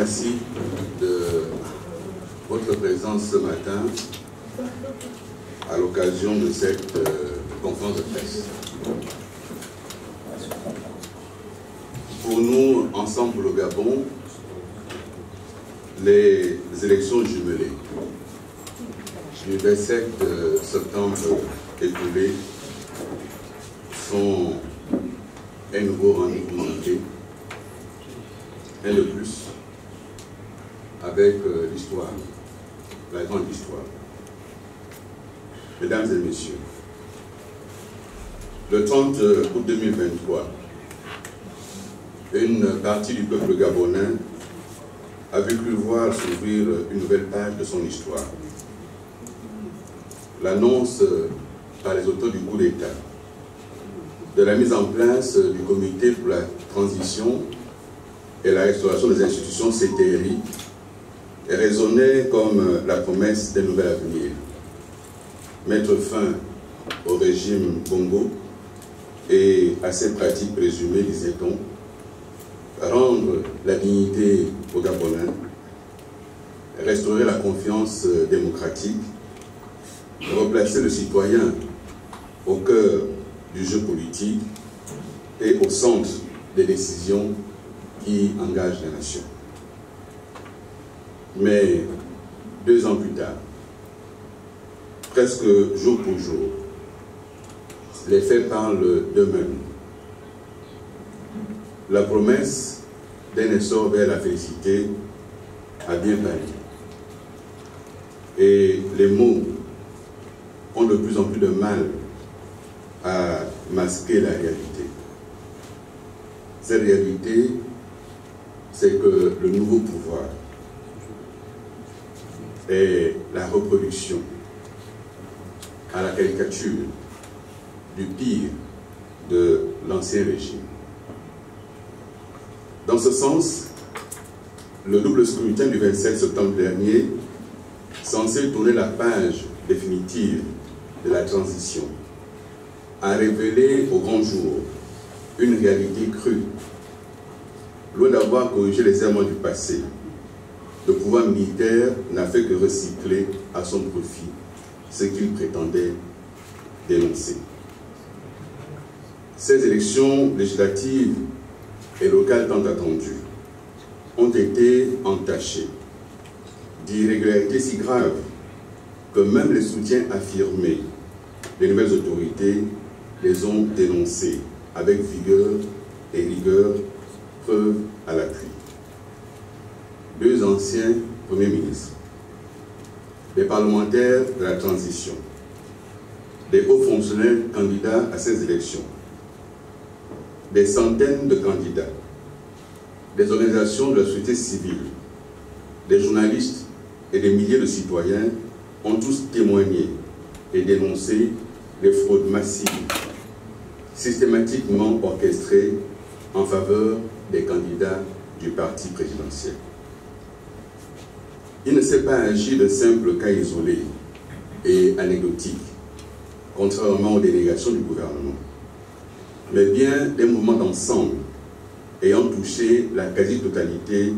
remercie de votre présence ce matin à l'occasion de cette conférence de presse. Pour nous, ensemble au Gabon, les élections jumelées du 27 septembre écoulé sont un nouveau rendez-vous manqué, un de plus, avec l'histoire, la grande histoire. Mesdames et messieurs, le 30 août 2023, une partie du peuple gabonais avait cru voir s'ouvrir une nouvelle page de son histoire. L'annonce par les auteurs du coup d'État de la mise en place du comité pour la transition et la restauration des institutions CTRI résonnait comme la promesse d'un nouvel avenir. Mettre fin au régime Bongo et à ses pratiques présumées, disait-on, rendre la dignité aux Gabonais, restaurer la confiance démocratique, replacer le citoyen au cœur du jeu politique et au centre des décisions qui engagent la nation. Mais 2 ans plus tard, presque jour pour jour, les faits parlent d'eux-mêmes. La promesse d'un essor vers la félicité a bien pâli. Et les mots ont de plus en plus de mal à masquer la réalité. Cette réalité, c'est que le nouveau pouvoir est la reproduction à la caricature du pire de l'ancien régime. Dans ce sens, le double scrutin du 27 septembre dernier, censé tourner la page définitive de la transition, a révélé au grand jour une réalité crue. Loin d'avoir corrigé les errements du passé, le pouvoir militaire n'a fait que recycler à son profit ce qu'il prétendait dénoncer. Ces élections législatives et locales tant attendues ont été entachées d'irrégularités si graves que même les soutiens affirmés des nouvelles autorités les ont dénoncées avec vigueur et rigueur, preuve à l'appui. 2 anciens premiers ministres, des parlementaires de la transition, des hauts fonctionnaires candidats à ces élections, des centaines de candidats, des organisations de la société civile, des journalistes et des milliers de citoyens ont tous témoigné et dénoncé les fraudes massives, systématiquement orchestrées en faveur des candidats du parti présidentiel. Il ne s'est pas agi de simples cas isolés et anecdotiques, contrairement aux délégations du gouvernement, mais bien des mouvements d'ensemble ayant touché la quasi-totalité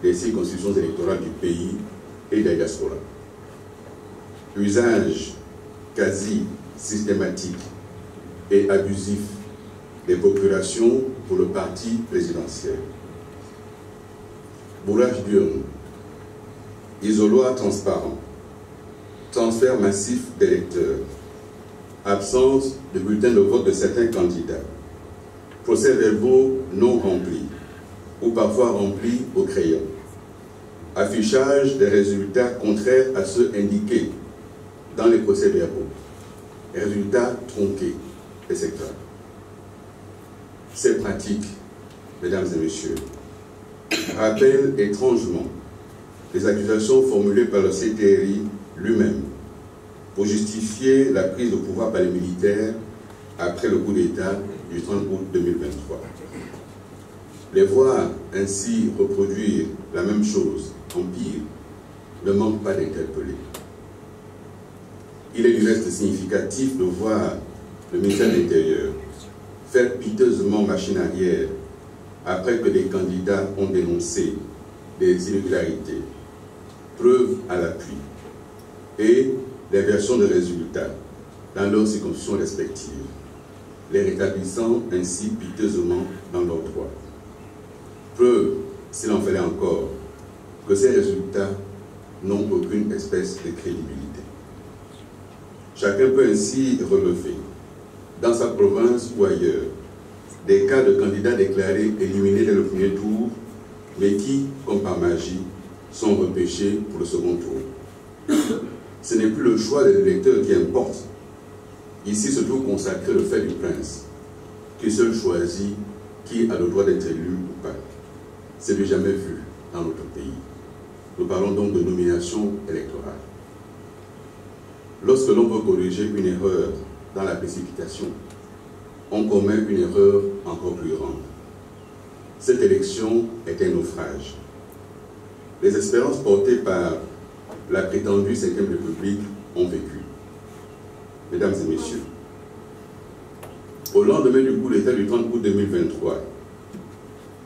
des circonscriptions électorales du pays et de la diaspora. Usage quasi systématique et abusif des procurations pour le parti présidentiel. Bourrage d'urnes, isoloir transparent, transfert massif d'électeurs, absence de bulletins de vote de certains candidats, procès-verbaux non remplis ou parfois remplis au crayon, affichage des résultats contraires à ceux indiqués dans les procès-verbaux, résultats tronqués, etc. Ces pratiques, mesdames et messieurs, rappellent étrangement les accusations formulées par le CTRI lui-même pour justifier la prise de pouvoir par les militaires après le coup d'État du 30 août 2023. Les voir ainsi reproduire la même chose en pire ne manque pas d'interpeller. Il est du reste significatif de voir le ministère de l'Intérieur faire piteusement machine arrière après que des candidats ont dénoncé des irrégularités, preuves à l'appui, et les versions de résultats dans leurs circonscriptions respectives, les rétablissant ainsi piteusement dans leurs droits. Preuve, s'il en fallait encore, que ces résultats n'ont aucune espèce de crédibilité. Chacun peut ainsi relever, dans sa province ou ailleurs, des cas de candidats déclarés éliminés dès le premier tour, mais qui, comme par magie, sont repêchés pour le second tour. Ce n'est plus le choix des électeurs qui importe. Ici se trouve consacré le fait du prince, qui seul choisit qui a le droit d'être élu ou pas. C'est du jamais vu dans notre pays. Nous parlons donc de nomination électorale. Lorsque l'on veut corriger une erreur dans la précipitation, on commet une erreur encore plus grande. Cette élection est un naufrage. Les espérances portées par la prétendue 5e République ont vécu. Mesdames et messieurs, au lendemain du coup d'État du 30 août 2023,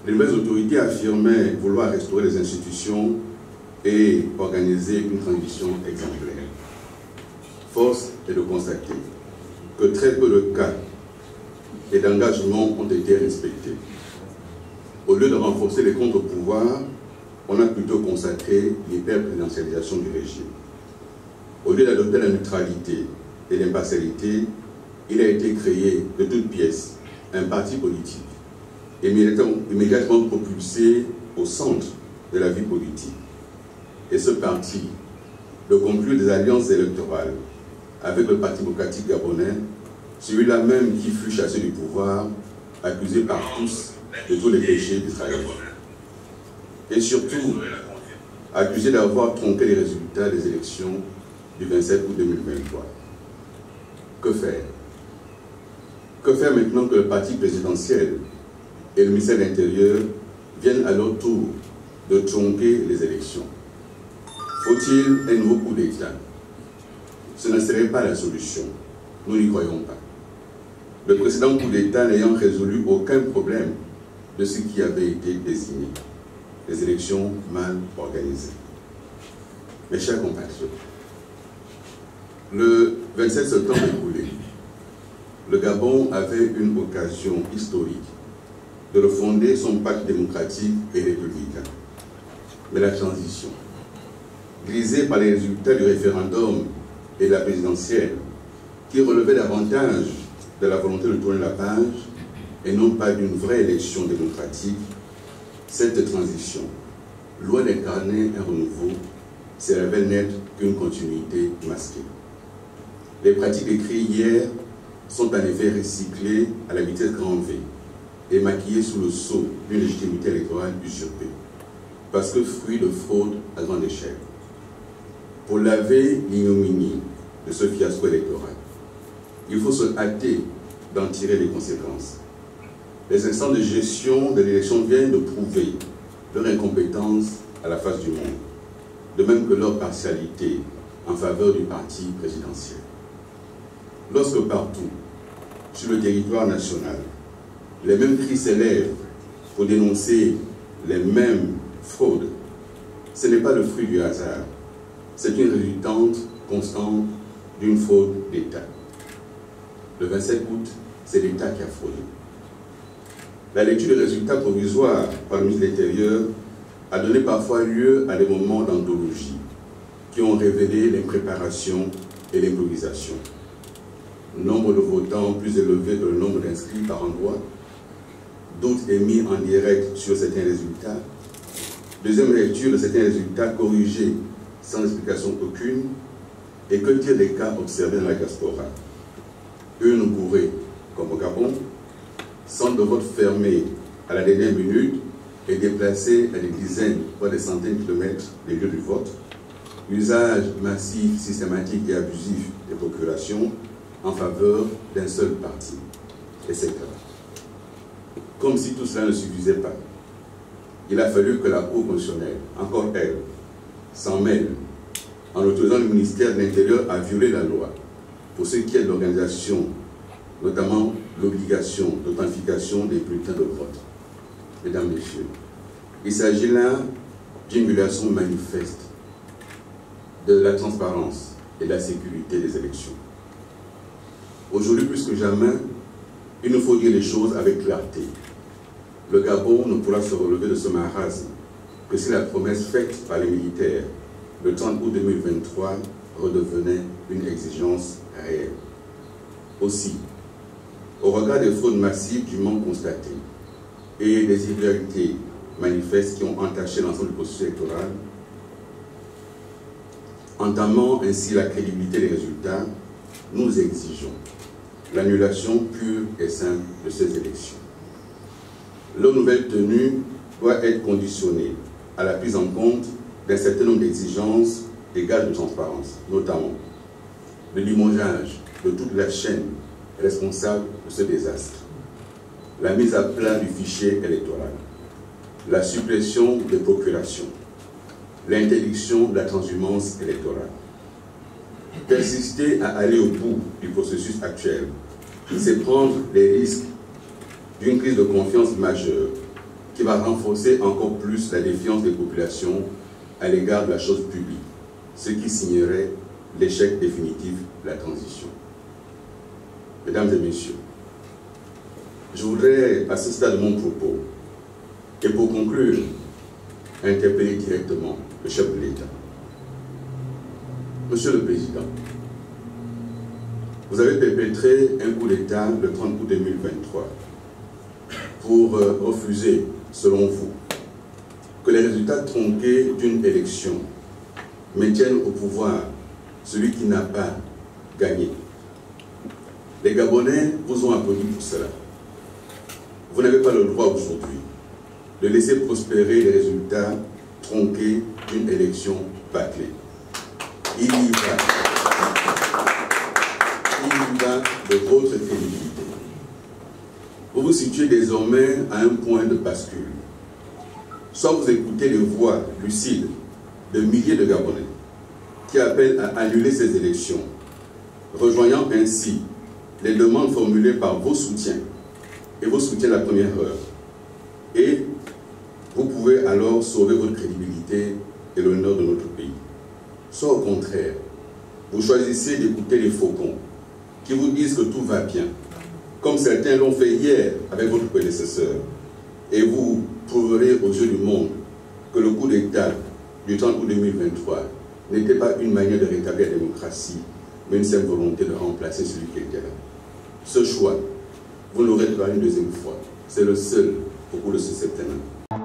les nouvelles autorités affirmaient vouloir restaurer les institutions et organiser une transition exemplaire. Force est de constater que très peu de cas et d'engagements ont été respectés. Au lieu de renforcer les contre-pouvoirs, on a plutôt consacré l'hyper-présidentialisation du régime. Au lieu d'adopter la neutralité et l'impartialité, il a été créé de toutes pièces un parti politique, immédiatement propulsé au centre de la vie politique. Et ce parti, de conclure des alliances électorales avec le Parti démocratique gabonais, celui-là même qui fut chassé du pouvoir, accusé par tous de tous les péchés d'Israël. Et surtout, accusé d'avoir tronqué les résultats des élections du 27 août 2023. Que faire? Que faire maintenant que le parti présidentiel et le ministère de l'Intérieur viennent à leur tour de tronquer les élections? Faut-il un nouveau coup d'État? Ce ne serait pas la solution. Nous n'y croyons pas. Le précédent coup d'État n'ayant résolu aucun problème de ce qui avait été désigné. Les élections mal organisées. Mes chers compatriotes, le 27 septembre écoulé, le Gabon avait une occasion historique de refonder son pacte démocratique et républicain. Mais la transition, grisée par les résultats du référendum et de la présidentielle, qui relevaient davantage de la volonté de tourner la page et non pas d'une vraie élection démocratique, cette transition, loin d'incarner un renouveau, se révèle n'être qu'une continuité masquée. Les pratiques décrites hier sont en effet recyclées à la vitesse grand V et maquillées sous le sceau d'une légitimité électorale usurpée, parce que fruit de fraude à grande échelle. Pour laver l'ignominie de ce fiasco électoral, il faut se hâter d'en tirer les conséquences. Les instants de gestion de l'élection viennent de prouver leur incompétence à la face du monde, de même que leur partialité en faveur du parti présidentiel. Lorsque partout, sur le territoire national, les mêmes cris s'élèvent pour dénoncer les mêmes fraudes, ce n'est pas le fruit du hasard, c'est une résultante constante d'une fraude d'État. Le 27 août, c'est l'État qui a fraudé. La lecture des résultats provisoires par le ministre de l'Intérieur a donné parfois lieu à des moments d'anthologie qui ont révélé l'impréparation et l'improvisation. Nombre de votants plus élevé que le nombre d'inscrits par endroit, doutes émis en direct sur certains résultats, deuxième lecture de certains résultats corrigés sans explication aucune, et que dire des cas observés dans la diaspora. Une bourrée, comme au Gabon, centre de vote fermé à la dernière minute et déplacé à des dizaines, voire des centaines de kilomètres des lieux du vote, usage massif, systématique et abusif des procurations en faveur d'un seul parti, etc. Comme si tout cela ne suffisait pas, il a fallu que la Cour constitutionnelle, encore elle, s'en mêle en autorisant le ministère de l'Intérieur à violer la loi pour ce qui est de l'organisation, notamment l'obligation d'authentification des bulletins de vote. Mesdames, Messieurs, il s'agit là d'une violation manifeste de la transparence et de la sécurité des élections. Aujourd'hui, plus que jamais, il nous faut dire les choses avec clarté. Le Gabon ne pourra se relever de ce marasme que si la promesse faite par les militaires le 30 août 2023 redevenait une exigence réelle. Aussi, au regard des fraudes massives dûment constatées et des irrégularités manifestes qui ont entaché l'ensemble du processus électoral, entamant ainsi la crédibilité des résultats, nous exigeons l'annulation pure et simple de ces élections. Leur nouvelle tenue doit être conditionnée à la prise en compte d'un certain nombre d'exigences et gages de transparence, notamment le limogeage de toute la chaîne responsable de ce désastre, la mise à plat du fichier électoral, la suppression des procurations, l'interdiction de la transhumance électorale. Persister à aller au bout du processus actuel, c'est prendre les risques d'une crise de confiance majeure qui va renforcer encore plus la défiance des populations à l'égard de la chose publique, ce qui signerait l'échec définitif de la transition. Mesdames et messieurs, je voudrais, à ce stade de mon propos, et pour conclure, interpeller directement le chef de l'État. Monsieur le Président, vous avez perpétré un coup d'État le 30 août 2023 pour refuser, selon vous, que les résultats tronqués d'une élection maintiennent au pouvoir celui qui n'a pas gagné. Les Gabonais vous ont applaudi pour cela. Vous n'avez pas le droit aujourd'hui de laisser prospérer les résultats tronqués d'une élection bâclée. Il y va de votre crédibilité. Vous vous situez désormais à un point de bascule. Soit vous écoutez les voix lucides de milliers de Gabonais qui appellent à annuler ces élections, rejoignant ainsi les demandes formulées par vos soutiens et vos soutiens de la première heure. Et vous pouvez alors sauver votre crédibilité et l'honneur de notre pays. Soit au contraire, vous choisissez d'écouter les faucons qui vous disent que tout va bien, comme certains l'ont fait hier avec votre prédécesseur, et vous prouverez aux yeux du monde que le coup d'État du 30 août 2023 n'était pas une manière de rétablir la démocratie, mais une simple volonté de remplacer celui qui était là. Ce choix, vous l'aurez pas une deuxième fois. C'est le seul au cours de ce septennat.